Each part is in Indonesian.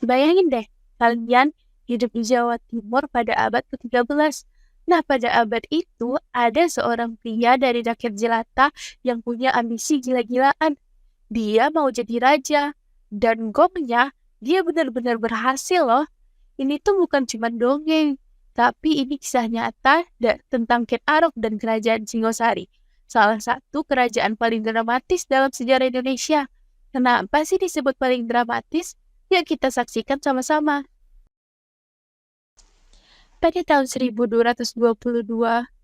Bayangin deh, kalian hidup di Jawa Timur pada abad ke-13. Nah, pada abad itu ada seorang pria dari rakyat jelata yang punya ambisi gila-gilaan. Dia mau jadi raja. Dan gongnya, dia benar-benar berhasil loh. Ini tuh bukan cuma dongeng, tapi ini kisah nyata tentang Ken Arok dan kerajaan Singosari. Salah satu kerajaan paling dramatis dalam sejarah Indonesia. Kenapa sih disebut paling dramatis? Yuk kita saksikan sama-sama. Pada tahun 1222,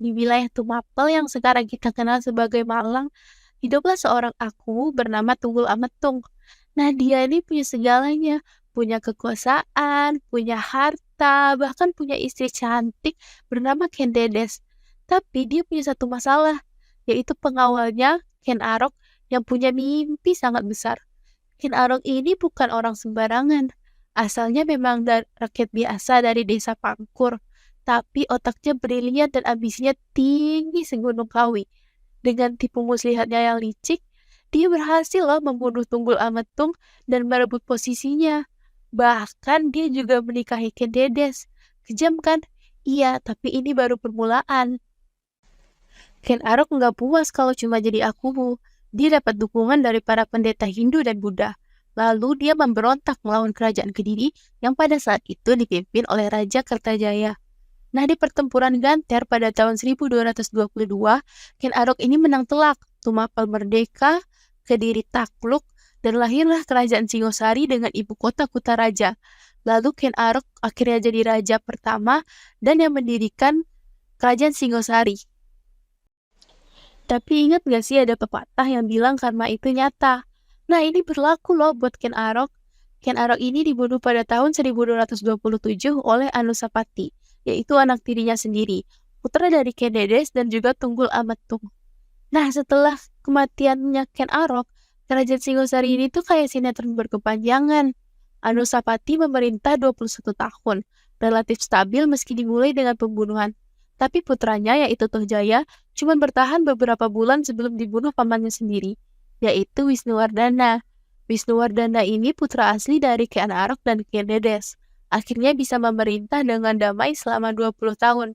di wilayah Tumapel yang sekarang kita kenal sebagai Malang, hiduplah seorang aku bernama Tunggul Ametung. Nah, dia ini punya segalanya. Punya kekuasaan, punya harta, bahkan punya istri cantik bernama Ken Dedes. Tapi dia punya satu masalah, yaitu pengawalnya Ken Arok yang punya mimpi sangat besar. Ken Arok ini bukan orang sembarangan. Asalnya memang dari rakyat biasa dari desa Pangkur. Tapi otaknya brilian dan ambisinya tinggi segunung Kawi. Dengan tipu muslihatnya yang licik, dia berhasil loh membunuh Tunggul Ametung dan merebut posisinya. Bahkan dia juga menikahi Ken Dedes. Kejam kan? Iya, tapi ini baru permulaan. Ken Arok nggak puas kalau cuma jadi akumu. Dia dapat dukungan dari para pendeta Hindu dan Buddha. Lalu dia memberontak melawan kerajaan Kediri yang pada saat itu dipimpin oleh Raja Kertajaya. Nah, di pertempuran Ganter pada tahun 1222, Ken Arok ini menang telak. Tumapel merdeka, Kediri takluk, dan lahirlah kerajaan Singosari dengan ibu kota Kutaraja. Lalu Ken Arok akhirnya jadi raja pertama dan yang mendirikan kerajaan Singosari. Tapi ingat gak sih ada pepatah yang bilang karma itu nyata? Nah, ini berlaku loh buat Ken Arok. Ken Arok ini dibunuh pada tahun 1227 oleh Anusapati, yaitu anak tirinya sendiri, putra dari Ken Dedes dan juga Tunggul Ametung. Nah, setelah kematiannya Ken Arok, kerajaan Singosari ini tuh kayak sinetron berkepanjangan. Anusapati memerintah 21 tahun, relatif stabil meski dimulai dengan pembunuhan. Tapi putranya, yaitu Tohjaya, cuma bertahan beberapa bulan sebelum dibunuh pamannya sendiri, yaitu Wisnuwardana. Wisnuwardana ini putra asli dari Ken Arok dan Ken Dedes. Akhirnya bisa memerintah dengan damai selama 20 tahun.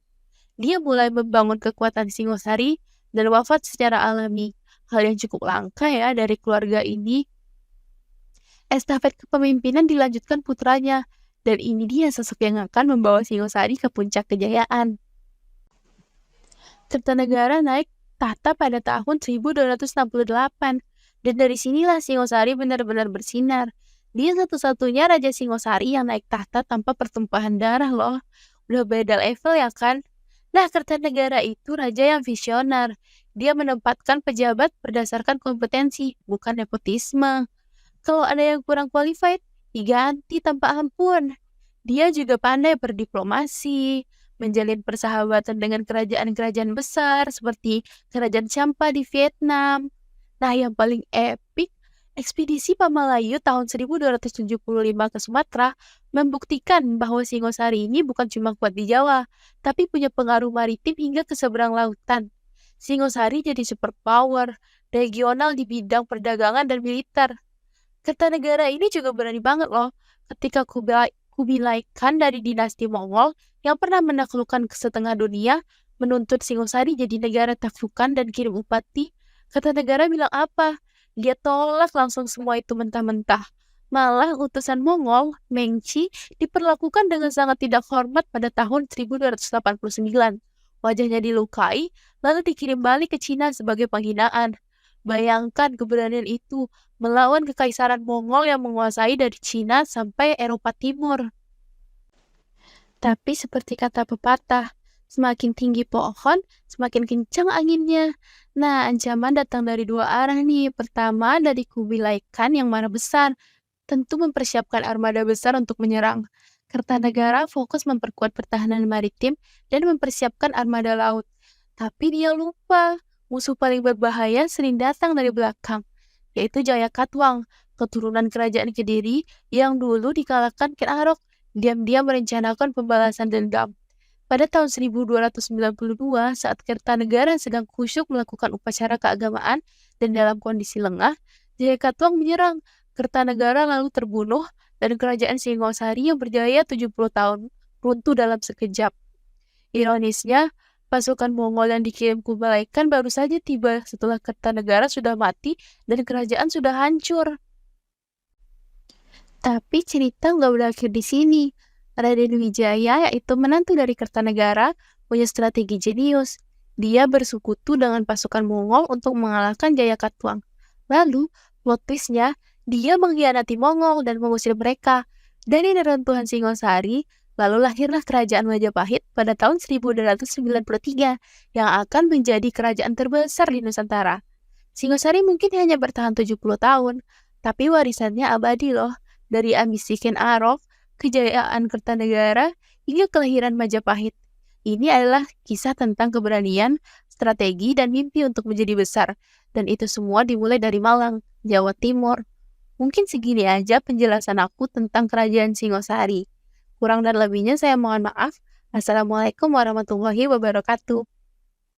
Dia mulai membangun kekuatan Singosari dan wafat secara alami. Hal yang cukup langka ya dari keluarga ini. Estafet kepemimpinan dilanjutkan putranya, dan ini dia sosok yang akan membawa Singosari ke puncak kejayaan. Kertanegara naik tahta pada tahun 1268, dan dari sinilah Singosari benar-benar bersinar. Dia satu-satunya Raja Singosari yang naik tahta tanpa pertumpahan darah loh. Udah beda level ya kan? Nah, Kertanegara itu raja yang visioner. Dia menempatkan pejabat berdasarkan kompetensi, bukan nepotisme. Kalau ada yang kurang qualified, diganti tanpa ampun. Dia juga pandai berdiplomasi, menjalin persahabatan dengan kerajaan-kerajaan besar seperti Kerajaan Champa di Vietnam. Nah, yang paling epik, ekspedisi Pamalayu tahun 1275 ke Sumatera membuktikan bahwa Singosari ini bukan cuma kuat di Jawa, tapi punya pengaruh maritim hingga ke seberang lautan. Singosari jadi superpower regional di bidang perdagangan dan militer. Kertanegara ini juga berani banget loh ketika Kubilai Khan dari dinasti Mongol yang pernah menaklukkan ke setengah dunia menuntut Singosari jadi negara taklukan dan kirim upati. Kertanegara bilang apa? Dia tolak langsung semua itu mentah-mentah. Malah utusan Mongol, Mengci, diperlakukan dengan sangat tidak hormat pada tahun 1289. Wajahnya dilukai, lalu dikirim balik ke Cina sebagai penghinaan. Bayangkan keberanian itu melawan kekaisaran Mongol yang menguasai dari Cina sampai Eropa Timur. Tapi seperti kata pepatah, semakin tinggi pohon, semakin kencang anginnya. Nah, ancaman datang dari dua arah nih. Pertama, dari Kubilai Khan yang marah besar, tentu mempersiapkan armada besar untuk menyerang. Kertanegara fokus memperkuat pertahanan maritim dan mempersiapkan armada laut. Tapi dia lupa, musuh paling berbahaya sering datang dari belakang, yaitu Jaya Katwang, keturunan kerajaan Kediri yang dulu dikalahkan Ken Arok. Diam-diam merencanakan pembalasan dendam. Pada tahun 1292, saat Kertanegara sedang khusyuk melakukan upacara keagamaan dan dalam kondisi lengah, Jaya Katwang menyerang. Kertanegara lalu terbunuh dan kerajaan Singosari yang berjaya 70 tahun runtuh dalam sekejap. Ironisnya, pasukan Mongol yang dikirim Kublai Khan baru saja tiba setelah Kertanegara sudah mati dan kerajaan sudah hancur. Tapi cerita nggak berakhir di sini. Raden Wijaya, yaitu menantu dari Kertanegara, punya strategi jenius. Dia bersekutu dengan pasukan Mongol untuk mengalahkan Jayakatwang. Lalu, plot twist-nya, dia mengkhianati Mongol dan mengusir mereka. Dari neruntuhan Singosari, lalu lahirlah kerajaan Majapahit pada tahun 1293 yang akan menjadi kerajaan terbesar di Nusantara. Singosari mungkin hanya bertahan 70 tahun, tapi warisannya abadi loh. Dari ambisi Ken Arok, kejayaan Kertanegara, hingga kelahiran Majapahit. Ini adalah kisah tentang keberanian, strategi, dan mimpi untuk menjadi besar. Dan itu semua dimulai dari Malang, Jawa Timur. Mungkin segini aja penjelasan aku tentang kerajaan Singosari. Kurang dan lebihnya saya mohon maaf. Assalamualaikum warahmatullahi wabarakatuh.